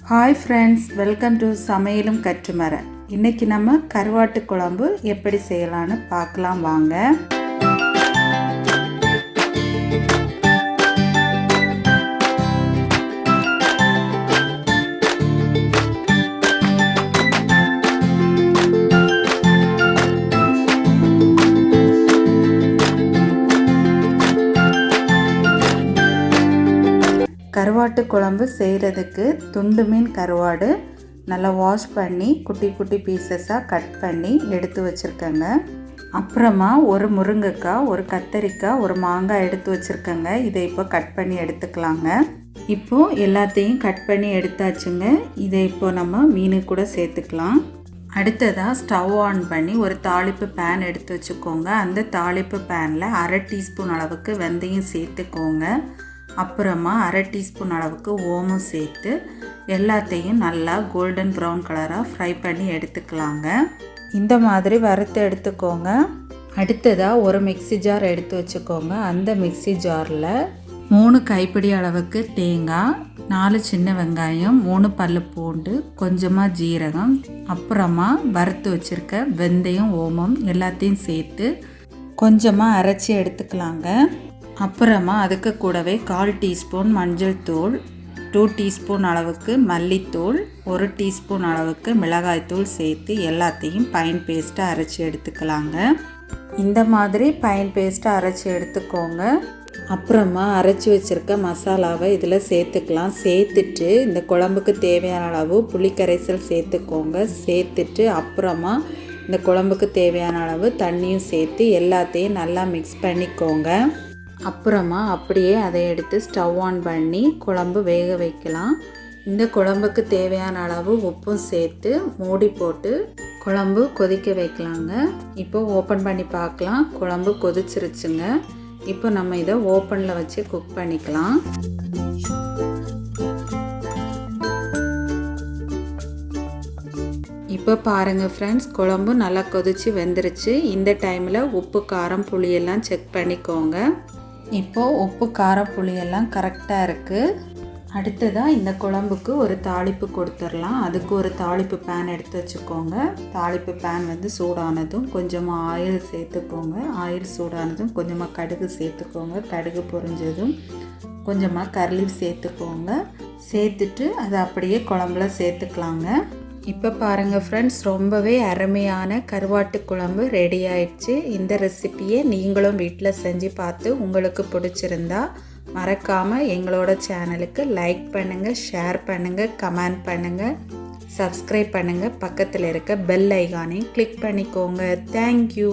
Hi friends, welcome to சமையலும் கற்றுமர. இன்றைக்கி நம்ம கருவாட்டு குழம்பு எப்படி செய்யலான்னு பார்க்கலாம் வாங்க. கருவாட்டு குழம்பு செய்கிறதுக்கு துண்டு மீன் கருவாடு நல்லா வாஷ் பண்ணி குட்டி குட்டி பீசஸாக கட் பண்ணி எடுத்து வச்சுருக்கேங்க. அப்புறமா ஒரு முருங்கைக்காய், ஒரு கத்தரிக்காய், ஒரு மாங்காய் எடுத்து வச்சுருக்கேங்க. இதை இப்போ கட் பண்ணி எடுத்துக்கலாங்க. இப்போது எல்லாத்தையும் கட் பண்ணி எடுத்தாச்சுங்க. இதை இப்போ நம்ம மீனு கூட சேர்த்துக்கலாம். அடுத்ததாக ஸ்டவ் ஆன் பண்ணி ஒரு தாளிப்பு பேன் எடுத்து வச்சுக்கோங்க. அந்த தாளிப்பு பேனில் 1/2 டீஸ்பூன் அளவுக்கு வெந்தயம் சேர்த்துக்கோங்க. அப்புறமா 1/2 டீஸ்பூன் அளவுக்கு ஓமம் சேர்த்து எல்லாத்தையும் நல்லா கோல்டன் ப்ரௌன் கலராக ஃப்ரை பண்ணி எடுத்துக்கலாங்க. இந்த மாதிரி வறுத்து எடுத்துக்கோங்க. அடுத்ததாக ஒரு மிக்ஸி ஜார் எடுத்து வச்சுக்கோங்க. அந்த மிக்ஸி ஜாரில் 3 கைப்பிடி அளவுக்கு தேங்காய், 4 சின்ன வெங்காயம், 3 பல்லு பூண்டு, கொஞ்சமாக ஜீரகம், அப்புறமா வறுத்து வச்சுருக்க வெந்தயம், ஓமம் எல்லாத்தையும் சேர்த்து கொஞ்சமாக அரைச்சி எடுத்துக்கலாங்க. அப்புறமா அதுக்கு கூடவே 1/4 டீஸ்பூன் மஞ்சள் தூள், 2 டீஸ்பூன் அளவுக்கு மல்லித்தூள், 1 டீஸ்பூன் அளவுக்கு மிளகாய்த்தூள் சேர்த்து எல்லாத்தையும் ஃபைன் பேஸ்ட்டாக அரைச்சி எடுத்துக்கலாங்க. இந்த மாதிரி ஃபைன் பேஸ்ட்டாக அரைச்சி எடுத்துக்கோங்க. அப்புறமா அரைச்சி வச்சுருக்க மசாலாவை இதில் சேர்த்துக்கலாம். சேர்த்துட்டு இந்த குழம்புக்கு தேவையான அளவு புளிக்கரைசல் சேர்த்துக்கோங்க. சேர்த்துட்டு அப்புறமா இந்த குழம்புக்கு தேவையான அளவு தண்ணியும் சேர்த்து எல்லாத்தையும் நல்லா மிக்ஸ் பண்ணிக்கோங்க. அப்புறமா அப்படியே அதை எடுத்து ஸ்டவ் ஆன் பண்ணி குழம்பு வேக வைக்கலாம். இந்த குழம்புக்கு தேவையான அளவு உப்பும் சேர்த்து மூடி போட்டு குழம்பு கொதிக்க வைக்கலாங்க. இப்போ ஓப்பன் பண்ணி பார்க்கலாம். குழம்பு கொதிச்சிருச்சுங்க. இப்போ நம்ம இதை ஓப்பனில் வச்சு குக் பண்ணிக்கலாம். இப்போ பாருங்கள் ஃப்ரெண்ட்ஸ், குழம்பு நல்லா கொதித்து வெந்துருச்சு. இந்த டைமில் உப்பு, காரம், புளியெல்லாம் செக் பண்ணிக்கோங்க. இப்போது உப்பு, காரம், புளியெல்லாம் கரெக்டாக இருக்குது. அடுத்ததாக இந்த குழம்புக்கு ஒரு தாளிப்பு கொடுத்துடலாம். அதுக்கு ஒரு தாளிப்பு பேன் எடுத்து வச்சுக்கோங்க. தாளிப்பு பேன் சூடானதும் கொஞ்சமாக ஆயில் சேர்த்துக்கோங்க. ஆயில் சூடானதும் கொஞ்சமாக கடுகு சேர்த்துக்கோங்க. கடுகு பொரிஞ்சதும் கொஞ்சமாக கர்லீஃப் சேர்த்துக்கோங்க. சேர்த்துட்டு அதை அப்படியே குழம்புல சேர்த்துக்கலாங்க. இப்போ பாருங்கள் ஃப்ரெண்ட்ஸ், ரொம்பவே அருமையான கருவாட்டு குழம்பு ரெடி ஆயிடுச்சு. இந்த ரெசிப்பியை நீங்களும் வீட்டில் செஞ்சு பார்த்து உங்களுக்கு பிடிச்சிருந்தா மறக்காமல் எங்களோட சேனலுக்கு லைக் பண்ணுங்கள், ஷேர் பண்ணுங்கள், கமெண்ட் பண்ணுங்கள், சப்ஸ்கிரைப் பண்ணுங்கள். பக்கத்தில் இருக்க பெல் ஐகானையும் கிளிக் பண்ணிக்கோங்க. தேங்க்யூ.